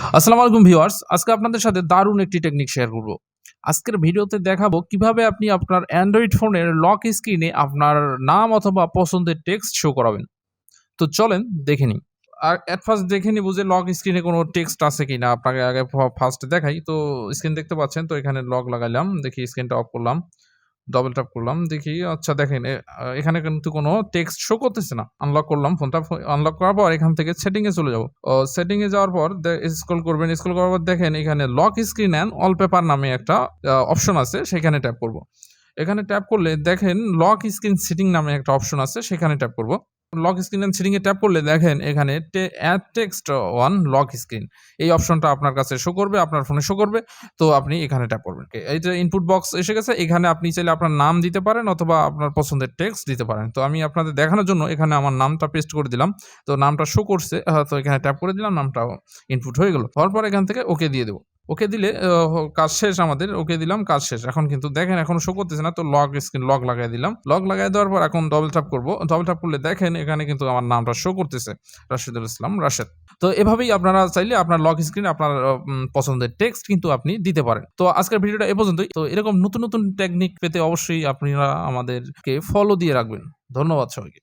আসসালামু আলাইকুম ভিউয়ার্স, আজকে আপনাদের সাথে দারুণ একটি টেকনিক শেয়ার করব। আজকের ভিডিওতে দেখাবো কিভাবে আপনি আপনার অ্যান্ড্রয়েড ফোনের লক স্ক্রিনে আপনার নাম অথবা পছন্দের টেক্সট শো করাবেন। তো চলেন দেখে নিই। আর এট ফার্স্ট দেখে নিব যে লক স্ক্রিনে কোনো টেক্সট আছে কিনা। আপনাকে আগে ফার্স্ট দেখাই। তো স্ক্রিন দেখতে পাচ্ছেন। তো এখানে লক লাগাইলাম। দেখি স্ক্রিনটা অফ করলাম। ডবল ট্যাপ করলাম। দেখি আচ্ছা দেখেন এখানে কিন্তু কোনো টেক্সট শো করতেছে না। আনলক করলাম ফোনটা। আনলক করার পর এখান থেকে সেটিং এ চলে যাব। সেটিং এ যাওয়ার পর স্ক্রল করবেন। স্ক্রল করার পর দেখেন এখানে লক স্ক্রিন অ্যান্ড ওয়ালপেপার নামে একটা অপশন আছে। সেখানে ট্যাপ করব। এখানে ট্যাপ করলে দেখেন লক স্ক্রিন সেটিং নামে একটা অপশন আছে। সেখানে ট্যাপ করব। লক স্ক্রিন এন্ড সেটিং এ ট্যাপ করলে দেখেন এখানে add text on lock screen এই অপশনটা আপনার কাছে শো করবে, আপনার ফোনে শো করবে। তো আপনি এখানে ট্যাপ করবেন। এই যে ইনপুট বক্স এসে গেছে। এখানে আপনি চাইলে আপনার নাম দিতে পারেন অথবা আপনার পছন্দের টেক্সট দিতে পারেন। তো আমি আপনাদের দেখানোর জন্য এখানে আমার নামটা পেস্ট করে দিলাম। তো নামটা শো করছে। তো এখানে ট্যাপ করে দিলাম, নামটাও ইনপুট হয়ে গেল। হওয়ার পর এখান থেকে ওকে দিয়ে দেব। ওকে দিলে কাজ শেষ আমাদের। ওকে দিলাম, কাজ শেষ। এখন কিন্তু দেখেন এখনো শো করতেছে না। তো লক স্ক্রিন লক লাগাই দিলাম। লক লাগাই দেওয়ার পর এখন ডবল ট্যাপ করব। ডবল ট্যাপ করলে দেখেন এখানে কিন্তু আমার নামটা শো করতেছে। রাশিদুল ইসলাম রাশেদ। তো এভাবেই আপনারা চাইলে আপনার লক স্ক্রিনে আপনার পছন্দের টেক্সট কিন্তু আপনি দিতে পারেন। তো আজকের ভিডিওটা এ পর্যন্তই। তো এরকম নতুন টেকনিক পেতে অবশ্যই আপনারা আমাদেরকে ফলো দিয়ে রাখবেন। ধন্যবাদ সবাইকে।